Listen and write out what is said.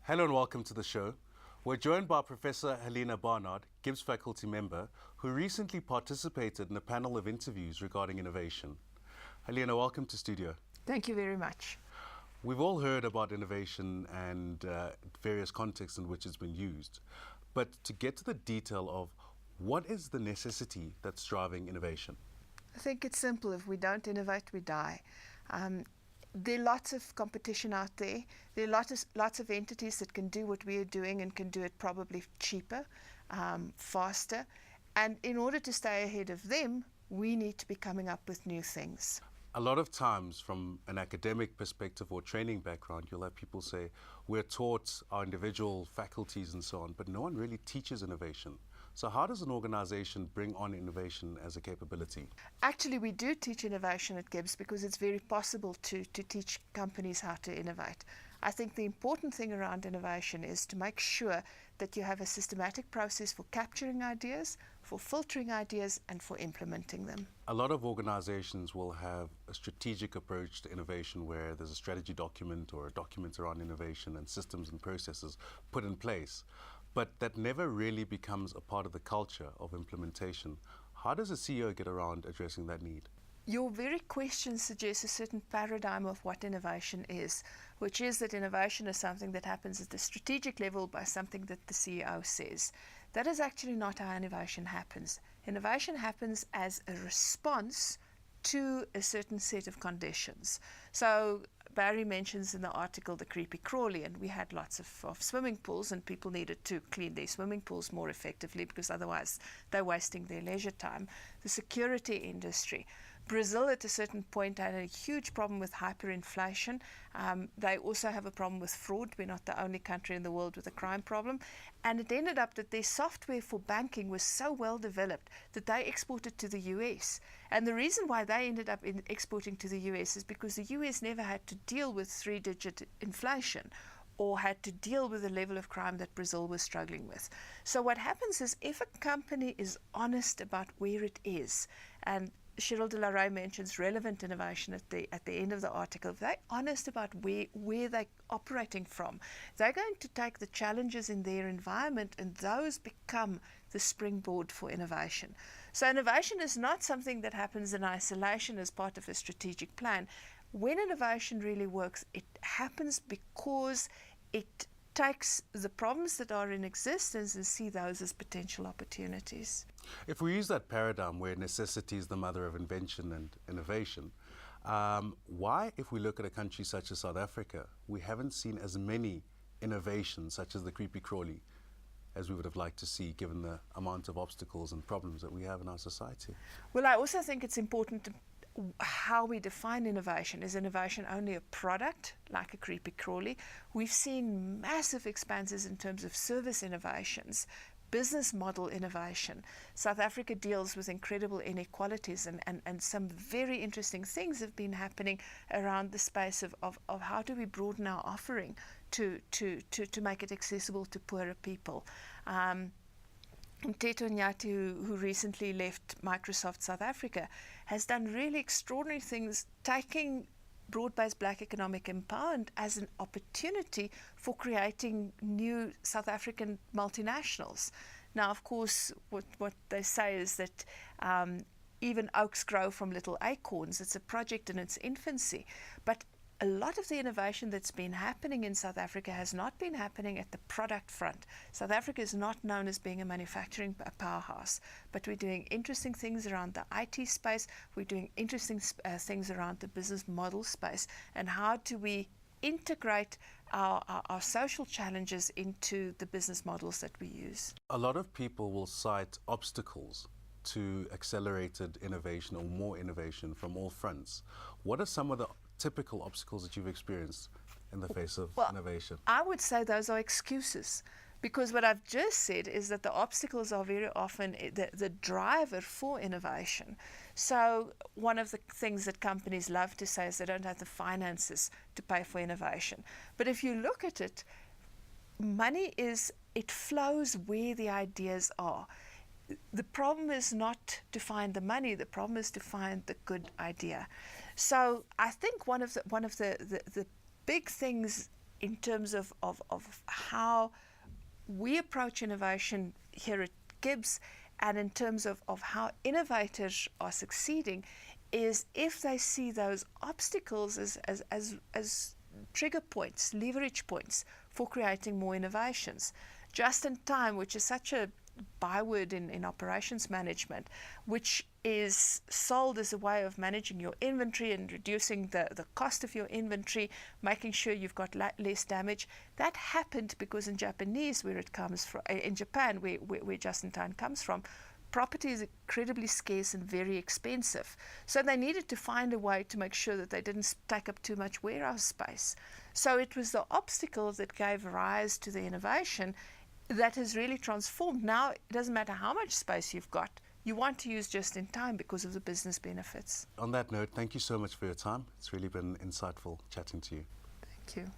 Hello and welcome to the show. We're joined by Professor Helena Barnard, GIBS faculty member, who recently participated in a panel of interviews regarding innovation. Helena, welcome to studio. Thank you very much. We've all heard about innovation and various contexts in which it's been used. But to get to the detail of what is the necessity that's driving innovation? I think it's simple. If we don't innovate, we die. There are lots of competition out there. There are lots of entities that can do what we are doing and can do it probably cheaper, faster. And in order to stay ahead of them, we need to be coming up with new things. A lot of times from an academic perspective or training background, you'll have people say, we're taught our individual faculties and so on, but no one really teaches innovation. So how does an organization bring on innovation as a capability? Actually, we do teach innovation at GIBS because it's very possible to teach companies how to innovate. I think the important thing around innovation is to make sure that you have a systematic process for capturing ideas, for filtering ideas, and for implementing them. A lot of organizations will have a strategic approach to innovation where there's a strategy document or a document around innovation and systems and processes put in place. But that never really becomes a part of the culture of implementation. How does a CEO get around addressing that need? Your very question suggests a certain paradigm of what innovation is, which is that innovation is something that happens at the strategic level by something that the CEO says. That is actually not how innovation happens. Innovation happens as a response to a certain set of conditions. So Barry mentions in the article the creepy crawly, and we had lots of swimming pools, and people needed to clean their swimming pools more effectively because otherwise they're wasting their leisure time. The security industry. Brazil at a certain point had a huge problem with hyperinflation. They also have a problem with fraud. We're not the only country in the world with a crime problem. And it ended up that their software for banking was so well developed that they exported to the US. And the reason why they ended up exporting to the US is because the US never had to deal with three-digit inflation or had to deal with the level of crime that Brazil was struggling with. So what happens is if a company is honest about where it is, and Cheryl de la Rey mentions relevant innovation at the end of the article. If they're honest about where they're operating from, they're going to take the challenges in their environment, and those become the springboard for innovation. So innovation is not something that happens in isolation as part of a strategic plan. When innovation really works, it happens because it takes the problems that are in existence and see those as potential opportunities. If we use that paradigm where necessity is the mother of invention and innovation, why, if we look at a country such as South Africa, we haven't seen as many innovations such as the creepy crawly as we would have liked to see, given the amount of obstacles and problems that we have in our society? Well, I also think it's important how we define innovation. Is innovation only a product, like a creepy crawly? We've seen massive expanses in terms of service innovations, business model innovation. South Africa deals with incredible inequalities, and some very interesting things have been happening around the space of how do we broaden our offering to make it accessible to poorer people. Teto Nyati, who recently left Microsoft South Africa, has done really extraordinary things, taking broad-based black economic empowerment as an opportunity for creating new South African multinationals. Now, of course, what they say is that even oaks grow from little acorns. It's a project in its infancy. But a lot of the innovation that's been happening in South Africa has not been happening at the product front. South Africa is not known as being a manufacturing powerhouse, but we're doing interesting things around the IT space. We're doing interesting things around the business model space. And how do we integrate our social challenges into the business models that we use? A lot of people will cite obstacles to accelerated innovation or more innovation from all fronts. What are some of the typical obstacles that you've experienced in the face of innovation? I would say those are excuses, because what I've just said is that the obstacles are very often the driver for innovation. So one of the things that companies love to say is they don't have the finances to pay for innovation. But if you look at it, it flows where the ideas are. The problem is not to find the money, the problem is to find the good idea. So I think one of the big things in terms of how we approach innovation here at GIBS, and in terms of how innovators are succeeding, is if they see those obstacles as trigger points, leverage points for creating more innovations. Just in time, which is such a byword in operations management, which is sold as a way of managing your inventory and reducing the cost of your inventory, making sure you've got less damage. That happened because in Japanese, where it comes from, in Japan, where just-in-time comes from, property is incredibly scarce and very expensive. So they needed to find a way to make sure that they didn't take up too much warehouse space. So it was the obstacles that gave rise to the innovation that has really transformed. Now it doesn't matter how much space you've got, you want to use just in time because of the business benefits. On that note, thank you so much for your time. It's really been insightful chatting to you. Thank you.